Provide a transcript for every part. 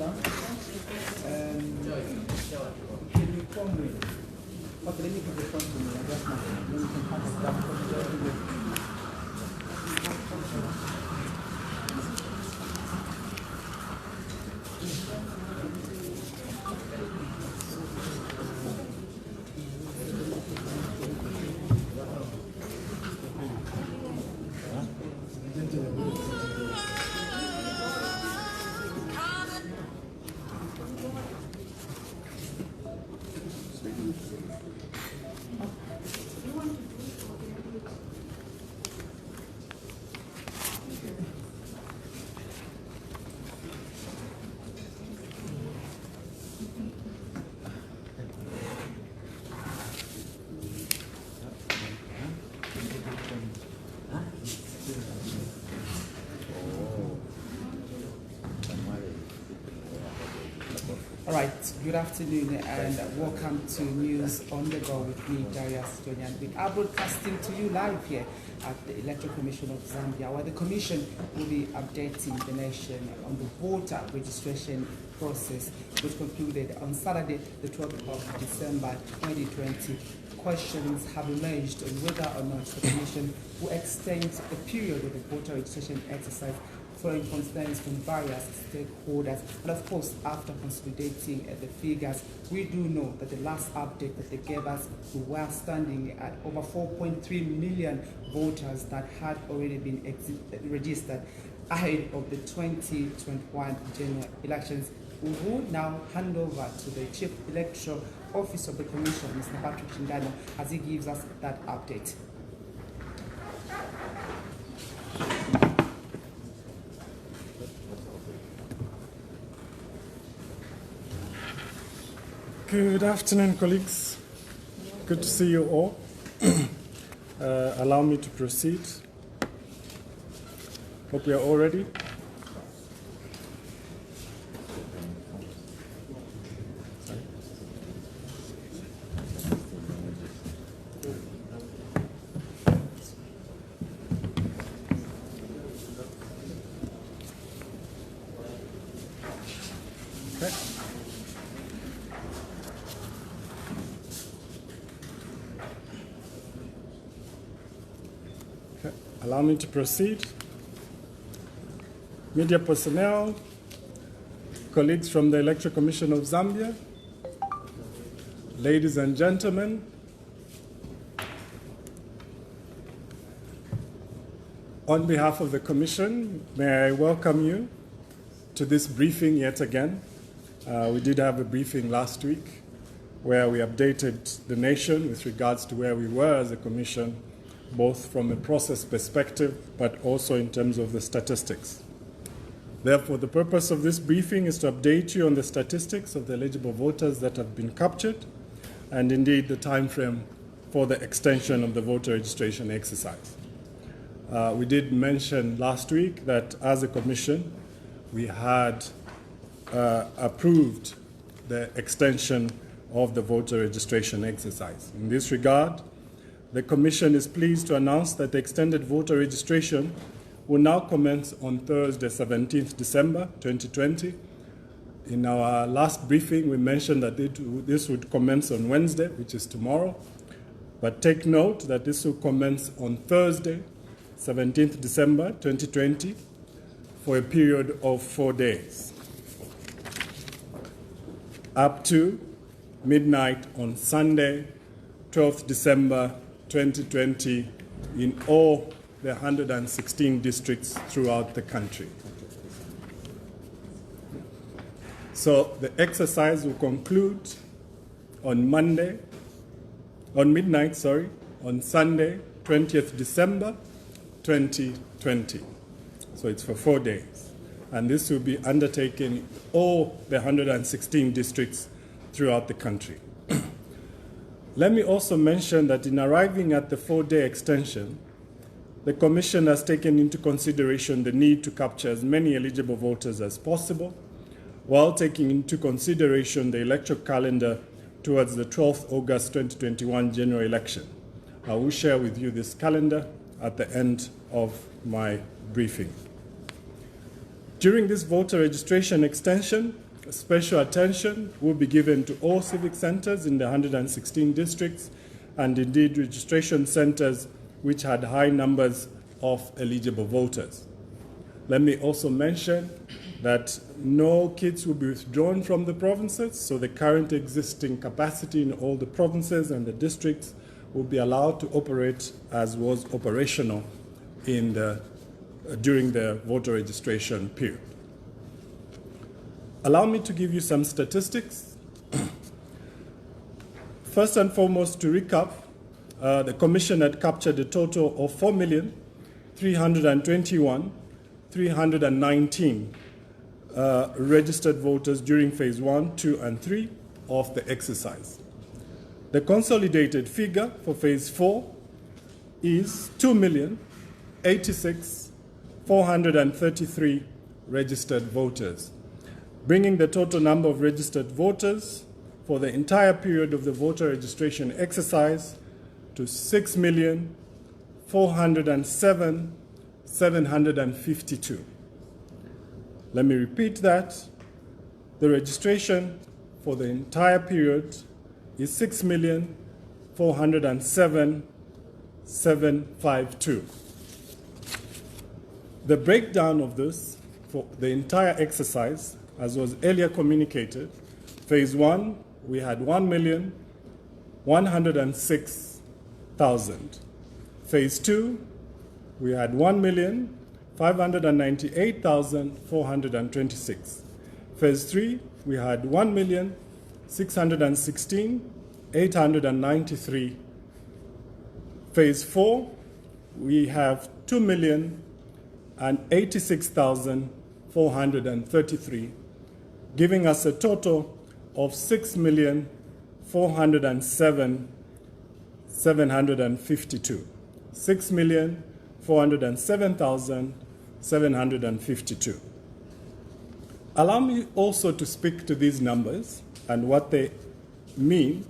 down. Can you come with? Okay, let me put the phone to me. I just now. Then you can have a draft copy. All right, good afternoon and welcome to News on the Go with me, Darius Tonyan. We are broadcasting to you live here at the Electoral Commission of Zambia, where the Commission will be updating the nation on the voter registration process, which concluded on Saturday, the 12th of December 2020. Questions have emerged on whether or not the Commission will extend the period of the voter registration exercise following concerns from various stakeholders. And of course, after consolidating the figures, we do know that the last update that they gave us, we were standing at over 4.3 million voters that had already been registered ahead of the 2021 general elections. We will now hand over to the Chief Electoral Officer of the Commission, Mr. Patrick Shindano, as he gives us that update. Good afternoon, colleagues. Good to see you all. Allow me to proceed. Hope you are all ready. Okay. Allow me to proceed. Media personnel, colleagues from the Electoral Commission of Zambia, ladies and gentlemen, on behalf of the Commission, may I welcome you to this briefing yet again. We did have a briefing last week where we updated the nation with regards to where we were as a Commission, both from a process perspective, but also in terms of the statistics. Therefore, the purpose of this briefing is to update you on the statistics of the eligible voters that have been captured, and indeed the time frame for the extension of the voter registration exercise. We did mention last week that as a Commission, we had approved the extension of the voter registration exercise. In this regard, the Commission is pleased to announce that the extended voter registration will now commence on Thursday, 17th December 2020. In our last briefing, we mentioned that this would commence on Wednesday, which is tomorrow. But take note that this will commence on Thursday, 17th December 2020, for a period of 4 days, up to midnight on Sunday, 12th December 2020, in all the 116 districts throughout the country. So the exercise will conclude on midnight, on Sunday, 20th December 2020. So it's for 4 days. And this will be undertaken in all the 116 districts throughout the country. Let me also mention that in arriving at the 4-day extension, the Commission has taken into consideration the need to capture as many eligible voters as possible, while taking into consideration the electoral calendar towards the 12th August 2021 general election. I will share with you this calendar at the end of my briefing. During this voter registration extension, special attention will be given to all civic centers in the 116 districts and indeed registration centers which had high numbers of eligible voters. Let me also mention that no kits will be withdrawn from the provinces, so the current existing capacity in all the provinces and the districts will be allowed to operate as was operational during the voter registration period. Allow me to give you some statistics. First and foremost, to recap, the Commission had captured a total of 4,321,319 registered voters during phase 1, 2, and 3 of the exercise. The consolidated figure for phase 4 is 2,086,433 registered voters, bringing the total number of registered voters for the entire period of the voter registration exercise to 6,407,752. Let me repeat that. The registration for the entire period is 6,407,752. The breakdown of this for the entire exercise, as was earlier communicated, phase 1, we had 1,106,000. Phase 2, we had 1,598,426. Phase 3, we had 1,616,893. Phase 4, we have 2,086,433, giving us a total of 6,407,752. 6,407,752. Allow me also to speak to these numbers and what they mean.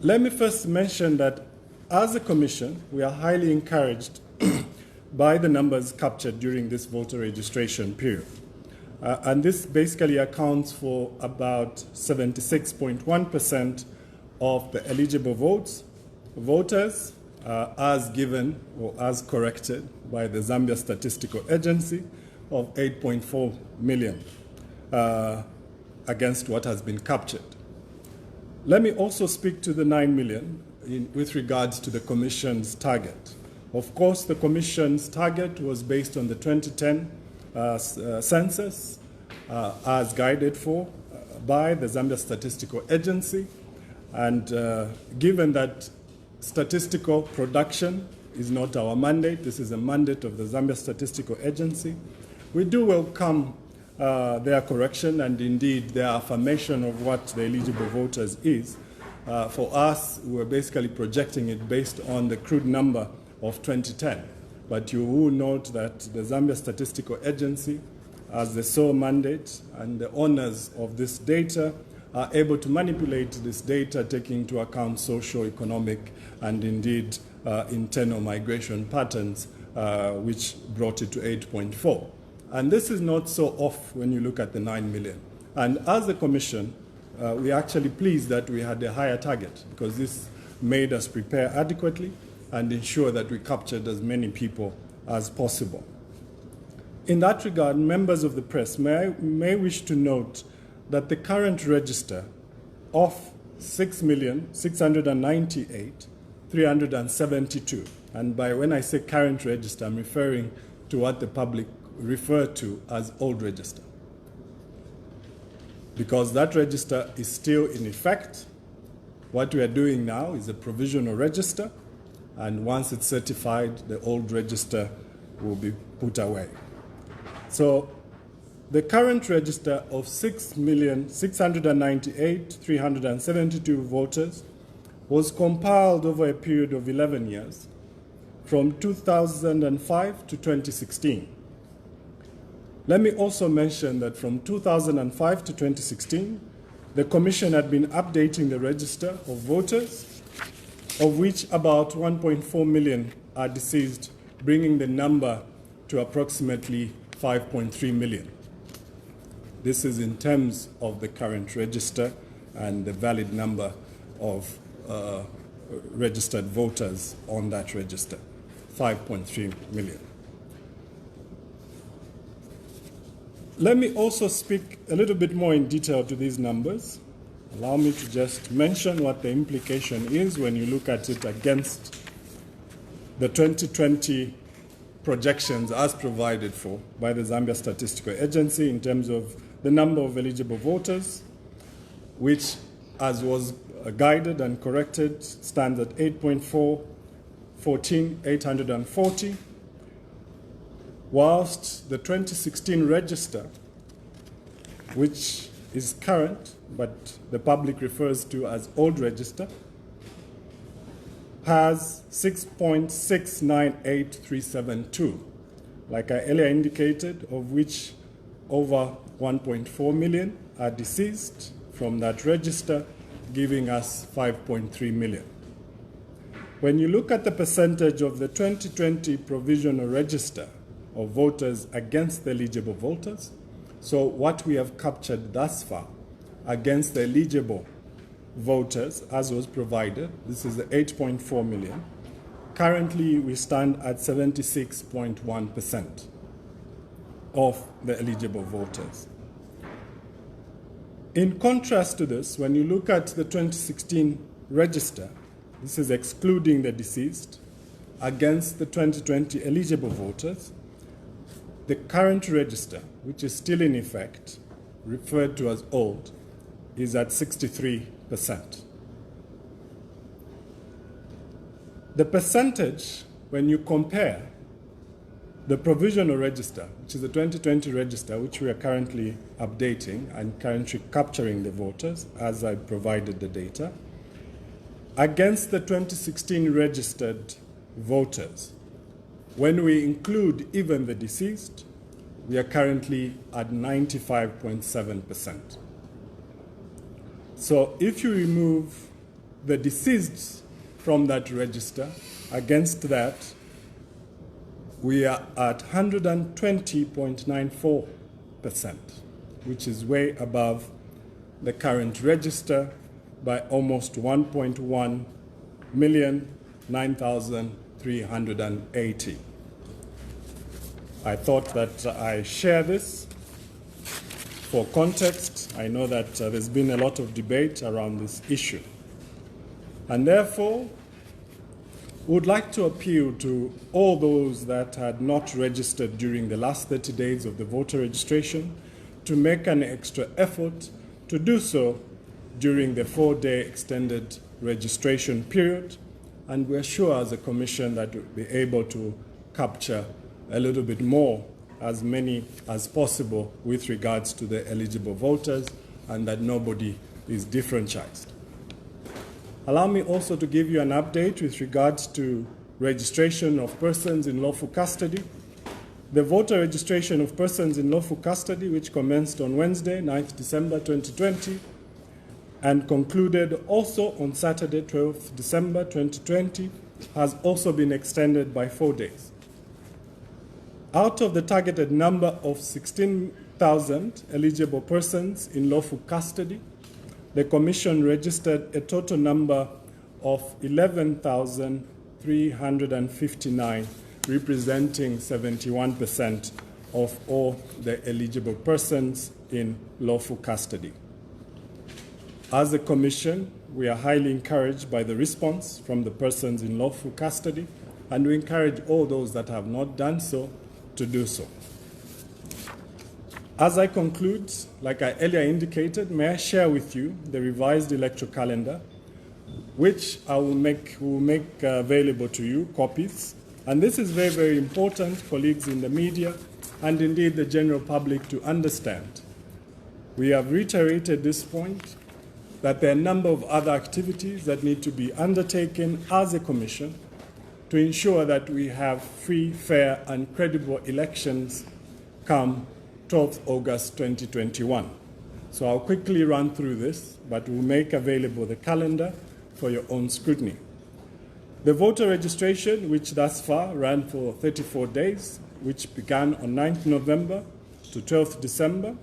Let me first mention that as a Commission, we are highly encouraged by the numbers captured during this voter registration period. And this basically accounts for about 76.1% of the eligible voters as given or as corrected by the Zambia Statistical Agency of 8.4 million against what has been captured. Let me also speak to the 9 million with regards to the Commission's target. Of course, the Commission's target was based on the 2010 census as guided for by the Zambia Statistical Agency. And given that statistical production is not our mandate, this is a mandate of the Zambia Statistical Agency, we do welcome their correction and indeed their affirmation of what the eligible voters is. For us, we're basically projecting it based on the crude number of 2010. But you will note that the Zambia Statistical Agency, as the sole mandate and the owners of this data, are able to manipulate this data taking into account socio-economic and indeed internal migration patterns, which brought it to 8.4. And this is not so off when you look at the 9 million. And as a Commission, we're actually pleased that we had a higher target because this made us prepare adequately and ensure that we captured as many people as possible. In that regard, members of the press may wish to note that the current register of 6,698,372, and by when I say current register, I'm referring to what the public refer to as old register, because that register is still in effect. What we are doing now is a provisional register, and once it's certified, the old register will be put away. So the current register of 6,698,372 voters was compiled over a period of 11 years, from 2005 to 2016. Let me also mention that from 2005 to 2016, the Commission had been updating the register of voters, of which about 1.4 million are deceased, bringing the number to approximately 5.3 million. This is in terms of the current register and the valid number of registered voters on that register, 5.3 million. Let me also speak a little bit more in detail to these numbers. Allow me to just mention what the implication is when you look at it against the 2020 projections as provided for by the Zambia Statistical Agency in terms of the number of eligible voters, which, as was guided and corrected, stands at 8.840, whilst the 2016 register, which is current, but the public refers to as old register, has 6.698372, like I earlier indicated, of which over 1.4 million are deceased from that register, giving us 5.3 million. When you look at the percentage of the 2020 provisional register of voters against the eligible voters, so what we have captured thus far against the eligible voters as was provided, this is the 8.4 million. Currently, we stand at 76.1% of the eligible voters. In contrast to this, when you look at the 2016 register, this is excluding the deceased, against the 2020 eligible voters, the current register, which is still in effect, referred to as old, is at 63%. The percentage, when you compare the provisional register, which is the 2020 register, which we are currently updating and currently capturing the voters as I provided the data, against the 2016 registered voters, when we include even the deceased, we are currently at 95.7%. So if you remove the deceased from that register, against that, we are at 120.94%, which is way above the current register by almost 1.1 million, 9,380. I thought that I share this for context. I know that there's been a lot of debate around this issue. And therefore, would like to appeal to all those that had not registered during the last 30 days of the voter registration to make an extra effort to do so during the 4-day extended registration period. And we're sure as a commission that we'll be able to capture a little bit more, as many as possible with regards to the eligible voters, and that nobody is differentiated. Allow me also to give you an update with regards to registration of persons in lawful custody. The voter registration of persons in lawful custody, which commenced on Wednesday, 9th December 2020, and concluded also on Saturday, 12th December 2020, has also been extended by 4 days. Out of the targeted number of 16,000 eligible persons in lawful custody, the Commission registered a total number of 11,359, representing 71% of all the eligible persons in lawful custody. As a Commission, we are highly encouraged by the response from the persons in lawful custody, and we encourage all those that have not done so to do so. As I conclude, like I earlier indicated, may I share with you the revised electoral calendar, which I will make available to you, copies. And this is very, very important, colleagues in the media, and indeed the general public to understand. We have reiterated this point, that there are a number of other activities that need to be undertaken as a commission to ensure that we have free, fair, and credible elections come 12th August 2021. So I'll quickly run through this, but we'll make available the calendar for your own scrutiny. The voter registration, which thus far ran for 34 days, which began on 9th November to 12th December,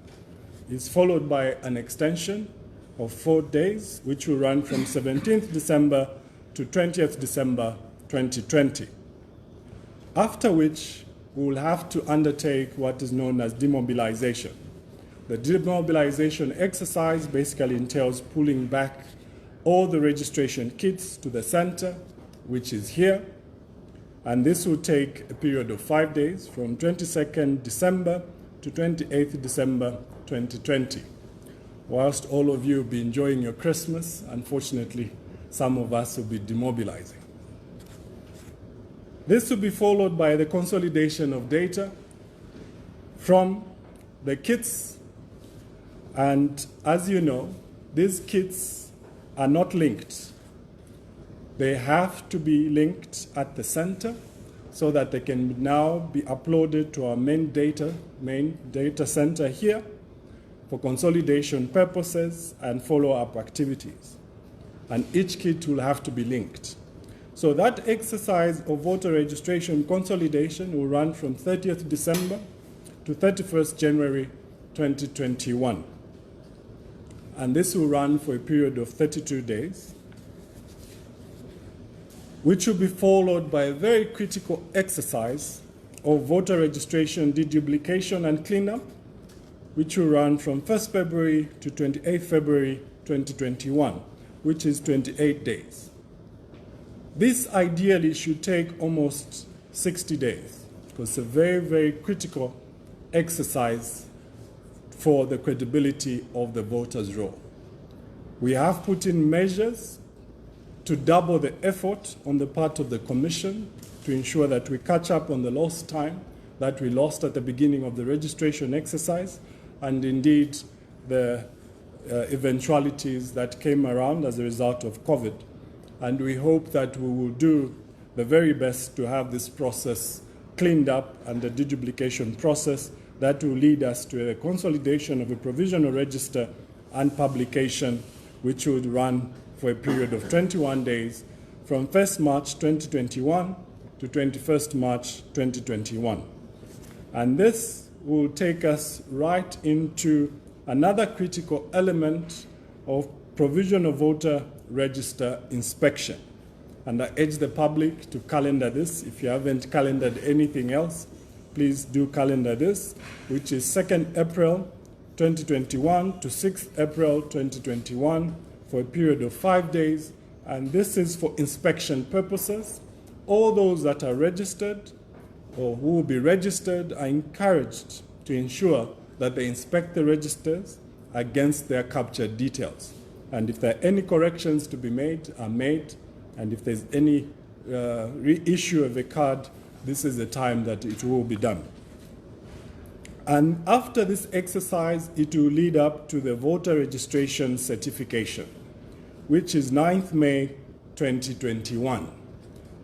is followed by an extension of 4 days, which will run from 17th December to 20th December 2020. After which, we will have to undertake what is known as demobilization. The demobilization exercise basically entails pulling back all the registration kits to the center, which is here, and this will take a period of 5 days from 22nd December to 28th December 2020. Whilst all of you will be enjoying your Christmas, unfortunately, some of us will be demobilizing. This will be followed by the consolidation of data from the kits, and as you know, these kits are not linked. They have to be linked at the center so that they can now be uploaded to our main data center here for consolidation purposes and follow-up activities. And each kit will have to be linked. So that exercise of voter registration consolidation will run from 30th December to 31st January 2021. And this will run for a period of 32 days, which will be followed by a very critical exercise of voter registration deduplication and cleanup, which will run from 1st February to 28th February 2021, which is 28 days. This ideally should take almost 60 days, because it's a very, very critical exercise for the credibility of the voters' roll. We have put in measures to double the effort on the part of the Commission to ensure that we catch up on the lost time that we lost at the beginning of the registration exercise, and indeed the eventualities that came around as a result of COVID. And we hope that we will do the very best to have this process cleaned up and the deduplication process that will lead us to a consolidation of a provisional register and publication, which would run for a period of 21 days from 1st March 2021 to 21st March 2021. And this will take us right into another critical element of provisional voter register inspection. And I urge the public to calendar this. If you haven't calendared anything else, please do calendar this, which is 2nd April 2021 to 6th April 2021 for a period of 5 days. And this is for inspection purposes. All those that are registered or who will be registered are encouraged to ensure that they inspect the registers against their captured details. And if there are any corrections to be made, are made. And if there's any reissue of a card, this is the time that it will be done. And after this exercise, it will lead up to the voter registration certification, which is 9th May 2021,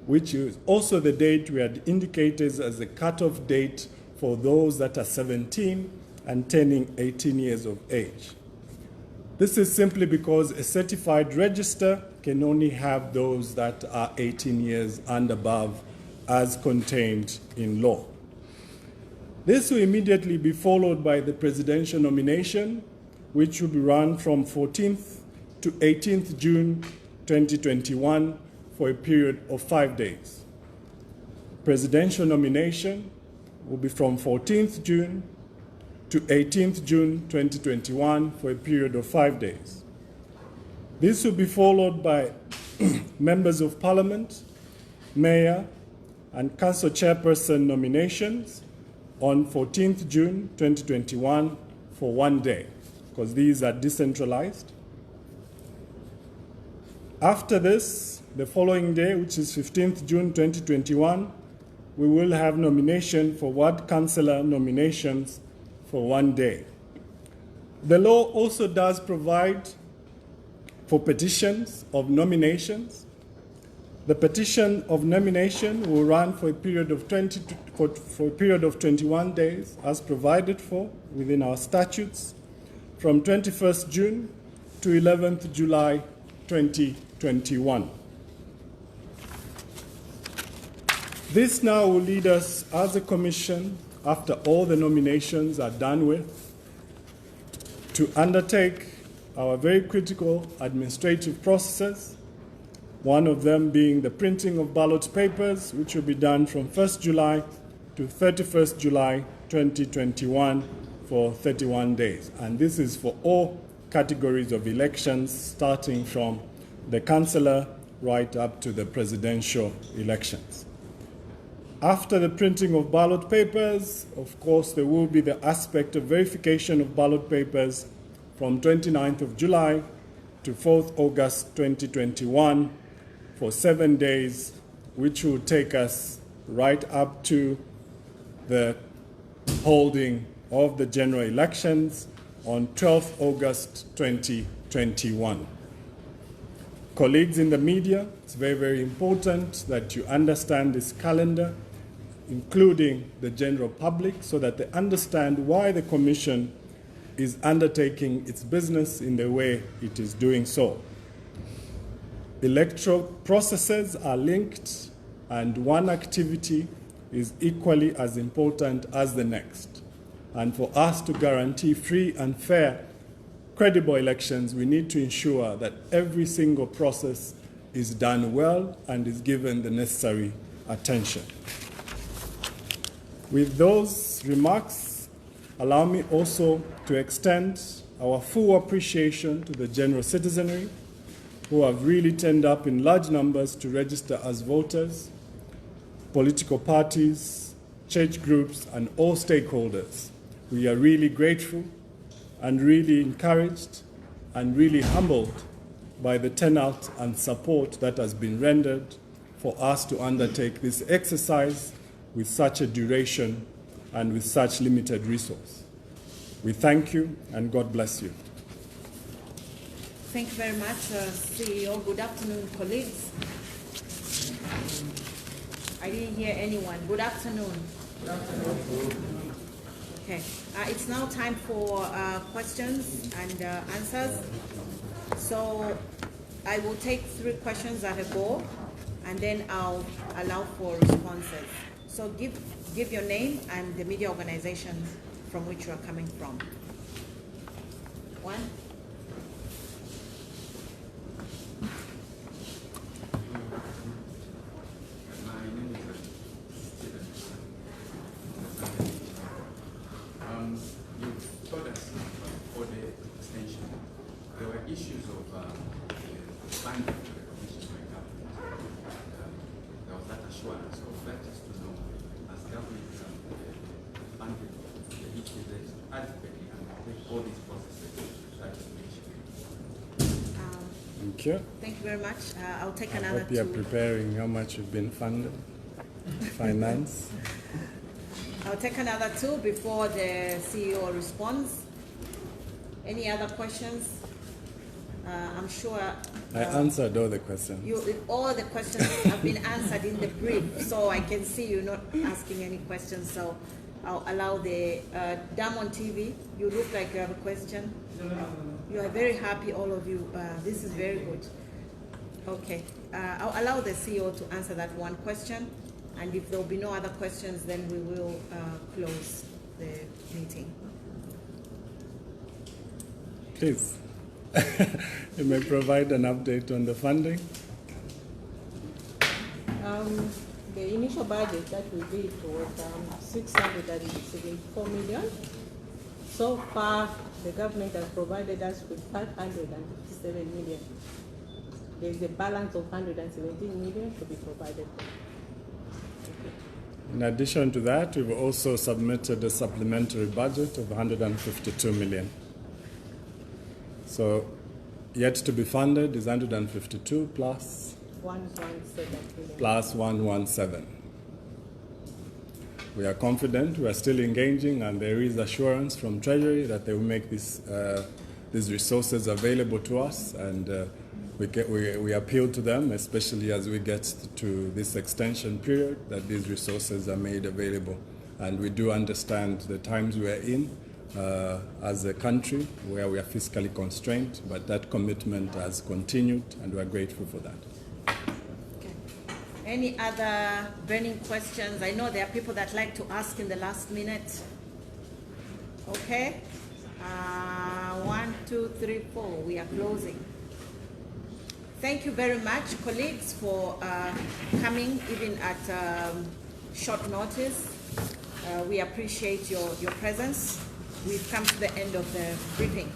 which is also the date we had indicated as the cutoff date for those that are 17 and turning 18 years of age. This is simply because a certified register can only have those that are 18 years and above as contained in law. This will immediately be followed by the presidential nomination, which will be run from 14th to 18th June 2021 for a period of 5 days. Presidential nomination will be from 14th June to 18th June 2021 for a period of 5 days. This will be followed by members of parliament, mayor, and council chairperson nominations on 14th June 2021 for 1 day, because these are decentralized. After this, the following day, which is 15th June 2021, we will have nomination for ward councillor nominations for 1 day. The law also does provide for petitions of nominations. The petition of nomination will run for a period of 21 days, as provided for within our statutes, from 21st June to 11th July 2021. This now will lead us as a commission, after all the nominations are done with, to undertake our very critical administrative processes, one of them being the printing of ballot papers, which will be done from 1st July to 31st July 2021 for 31 days. And this is for all categories of elections, starting from the councillor right up to the presidential elections. After the printing of ballot papers, of course, there will be the aspect of verification of ballot papers from 29th of July to 4th August 2021 for 7 days, which will take us right up to the holding of the general elections on 12th August 2021. Colleagues in the media, it's very, very important that you understand this calendar, including the general public, so that they understand why the Commission is undertaking its business in the way it is doing so. Electoral processes are linked, and one activity is equally as important as the next. And for us to guarantee free and fair, credible elections, we need to ensure that every single process is done well and is given the necessary attention. With those remarks, allow me also to extend our full appreciation to the general citizenry who have really turned up in large numbers to register as voters, political parties, church groups, and all stakeholders. We are really grateful and really encouraged and really humbled by the turnout and support that has been rendered for us to undertake this exercise with such a duration and with such limited resource. We thank you and God bless you. Thank you very much, CEO. Good afternoon, colleagues. I didn't hear anyone. Good afternoon. Good afternoon. Okay. It's now time for questions and answers. So I will take 3 questions at a go, and then I'll allow for responses. So give your name and the media organization from which you are coming from. 1. You told us for the extension, there were issues of funding for the commission by government. There was that assurance of that is to know as government funded the issues adequately and take all these processes that you mentioned. Thank you. Thank you very much. I'll take I another hope you are 2. preparing how much you've been funded. Finance. I'll take another 2 before the CEO responds. Any other questions? I'm sure I answered all the questions. all the questions have been answered in the brief, so I can see you not asking any questions. So I'll allow the Dam on TV. You look like you have a question. You are very happy, all of you. This is very good. Okay, I'll allow the CEO to answer that one question. And if there will be no other questions, then we will close the meeting. Please, you may provide an update on the funding. The initial budget that we did was 674 million. So far, the government has provided us with 557 million. There is a balance of 117 million to be provided. In addition to that, we've also submitted a supplementary budget of 152 million. So, yet to be funded is 152 plus 117 million. plus 117. We are confident, we are still engaging, and there is assurance from Treasury that they will make these resources available to us, and we appeal to them, especially as we get to this extension period, that these resources are made available. And we do understand the times we are in as a country where we are fiscally constrained, but that commitment has continued, and we are grateful for that. Okay. Any other burning questions? I know there are people that like to ask in the last minute. Okay. 1, 2, 3, 4. We are closing. Thank you very much, colleagues, for coming even at short notice. We appreciate your presence. We've come to the end of the briefing.